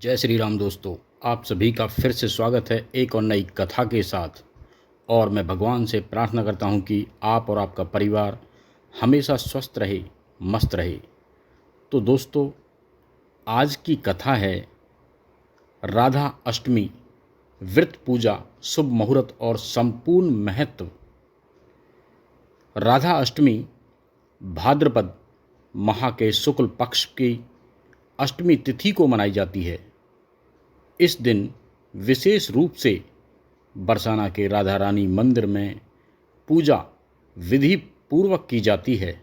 जय श्री राम दोस्तों, आप सभी का फिर से स्वागत है एक और नई कथा के साथ। और मैं भगवान से प्रार्थना करता हूं कि आप और आपका परिवार हमेशा स्वस्थ रहे, मस्त रहे। तो दोस्तों, आज की कथा है राधा अष्टमी, व्रत पूजा, शुभ मुहूर्त और संपूर्ण महत्व। राधा अष्टमी भाद्रपद माह के शुक्ल पक्ष की अष्टमी तिथि को मनाई जाती है। इस दिन विशेष रूप से बरसाना के राधा रानी मंदिर में पूजा विधि पूर्वक की जाती है।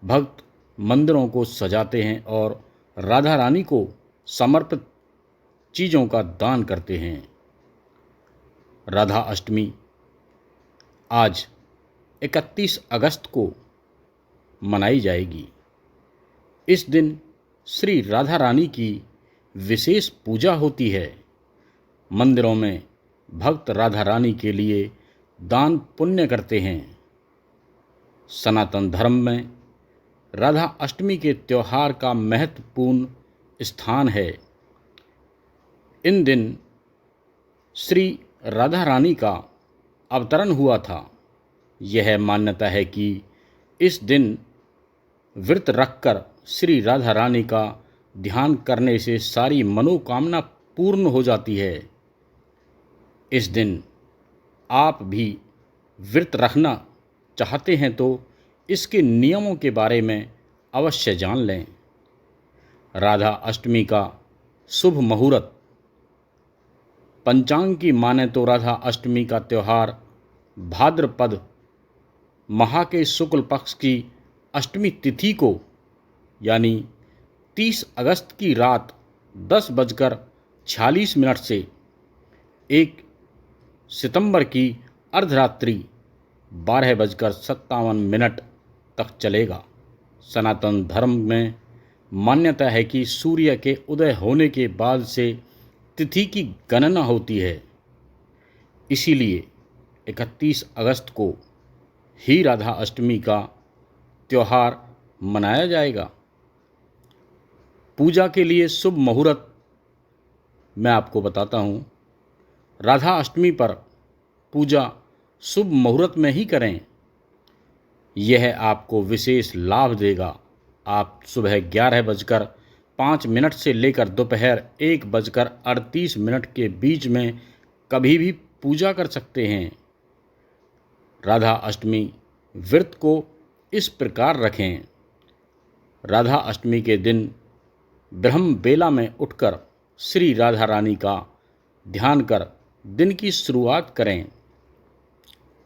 भक्त मंदिरों को सजाते हैं और राधा रानी को समर्पित चीज़ों का दान करते हैं। राधा अष्टमी आज 31 अगस्त को मनाई जाएगी। इस दिन श्री राधा रानी की विशेष पूजा होती है। मंदिरों में भक्त राधा रानी के लिए दान पुण्य करते हैं। सनातन धर्म में राधा अष्टमी के त्योहार का महत्वपूर्ण स्थान है। इन दिन श्री राधा रानी का अवतरण हुआ था। यह मान्यता है कि इस दिन व्रत रखकर श्री राधा रानी का ध्यान करने से सारी मनोकामना पूर्ण हो जाती है। इस दिन आप भी व्रत रखना चाहते हैं तो इसके नियमों के बारे में अवश्य जान लें। राधा अष्टमी का शुभ मुहूर्त। पंचांग की माने तो राधा अष्टमी का त्यौहार भाद्रपद माह के शुक्ल पक्ष की अष्टमी तिथि को यानी 30 अगस्त की रात 10:46 से 1 सितंबर की अर्धरात्रि 12:57 तक चलेगा। सनातन धर्म में मान्यता है कि सूर्य के उदय होने के बाद से तिथि की गणना होती है। इसीलिए 31 अगस्त को ही राधा अष्टमी का त्यौहार मनाया जाएगा। पूजा के लिए शुभ मुहूर्त मैं आपको बताता हूँ। राधा अष्टमी पर पूजा शुभ मुहूर्त में ही करें। यह आपको विशेष लाभ देगा। आप सुबह 11:05 से लेकर दोपहर 1:38 के बीच में कभी भी पूजा कर सकते हैं। राधा अष्टमी व्रत को इस प्रकार रखें। राधा अष्टमी के दिन ब्रह्म बेला में उठकर श्री राधा रानी का ध्यान कर दिन की शुरुआत करें।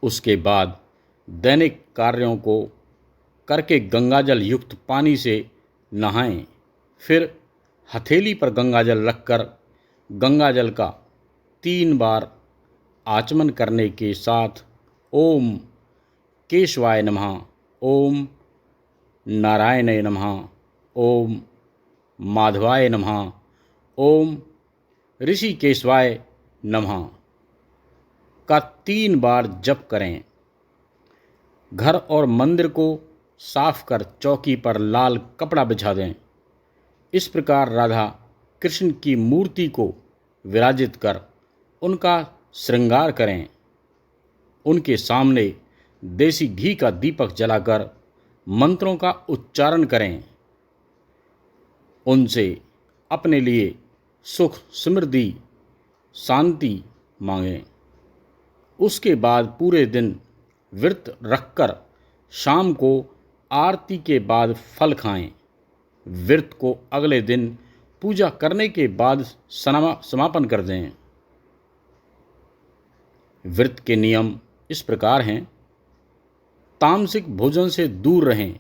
उसके बाद दैनिक कार्यों को करके गंगाजल युक्त पानी से नहाएं। फिर हथेली पर गंगाजल रखकर गंगाजल का 3 बार आचमन करने के साथ ओम केशवाय नमः, ओम नारायणाय नमः, ओम माधवाय नमः, ओम ऋषिकेशवाय नमः का 3 बार जप करें। घर और मंदिर को साफ कर चौकी पर लाल कपड़ा बिछा दें। इस प्रकार राधा कृष्ण की मूर्ति को विराजित कर उनका श्रृंगार करें। उनके सामने देसी घी का दीपक जलाकर मंत्रों का उच्चारण करें। उनसे अपने लिए सुख, समृद्धि, शांति मांगें। उसके बाद पूरे दिन व्रत रखकर शाम को आरती के बाद फल खाएं। व्रत को अगले दिन पूजा करने के बाद समापन कर दें। व्रत के नियम इस प्रकार हैं। तामसिक भोजन से दूर रहें।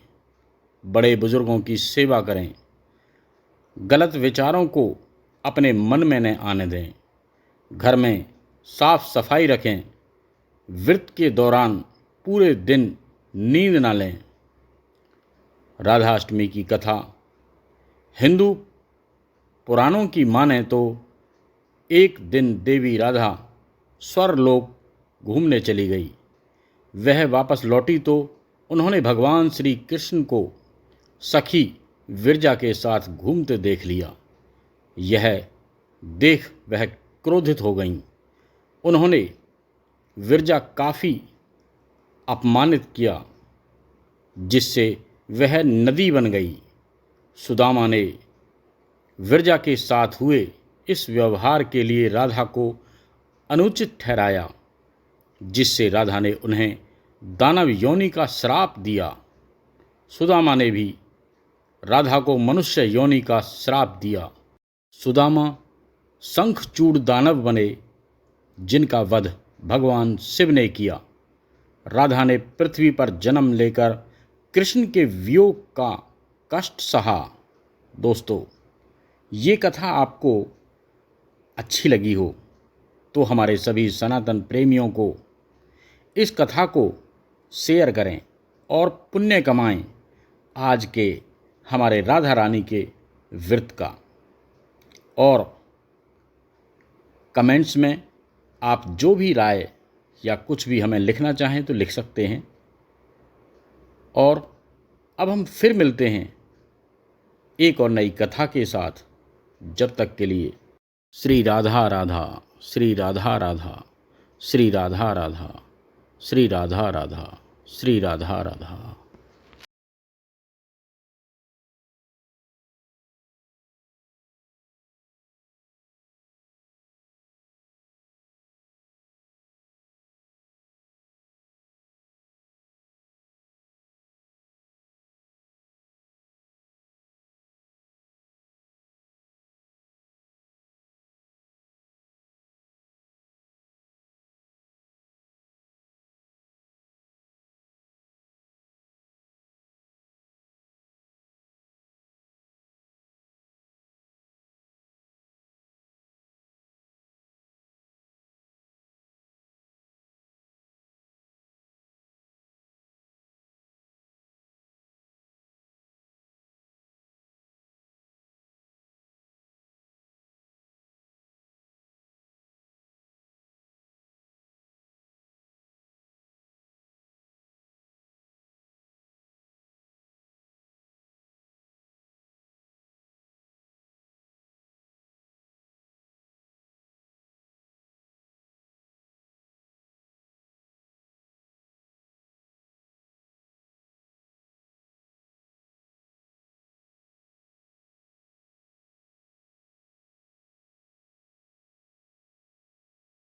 बड़े बुजुर्गों की सेवा करें। गलत विचारों को अपने मन में न आने दें। घर में साफ सफाई रखें। व्रत के दौरान पूरे दिन नींद न लें। राधा अष्टमी की कथा। हिंदू पुराणों की माने तो एक दिन देवी राधा स्वर्गलोक घूमने चली गई। वह वापस लौटी तो उन्होंने भगवान श्री कृष्ण को सखी विरजा के साथ घूमते देख लिया। यह देख वह क्रोधित हो गईं। उन्होंने विरजा काफ़ी अपमानित किया, जिससे वह नदी बन गई। सुदामा ने विरजा के साथ हुए इस व्यवहार के लिए राधा को अनुचित ठहराया, जिससे राधा ने उन्हें दानव योनि का श्राप दिया। सुदामा ने भी राधा को मनुष्य योनि का श्राप दिया। सुदामा शंखचूड़ दानव बने, जिनका वध भगवान शिव ने किया। राधा ने पृथ्वी पर जन्म लेकर कृष्ण के वियोग का कष्ट सहा। दोस्तों, ये कथा आपको अच्छी लगी हो तो हमारे सभी सनातन प्रेमियों को इस कथा को शेयर करें और पुण्य कमाएं आज के हमारे राधा रानी के व्रत का। और कमेंट्स में आप जो भी राय या कुछ भी हमें लिखना चाहें तो लिख सकते हैं। और अब हम फिर मिलते हैं एक और नई कथा के साथ। जब तक के लिए श्री राधा राधा, श्री राधा राधा, श्री राधा राधा, श्री राधा राधा, श्री राधा राधा।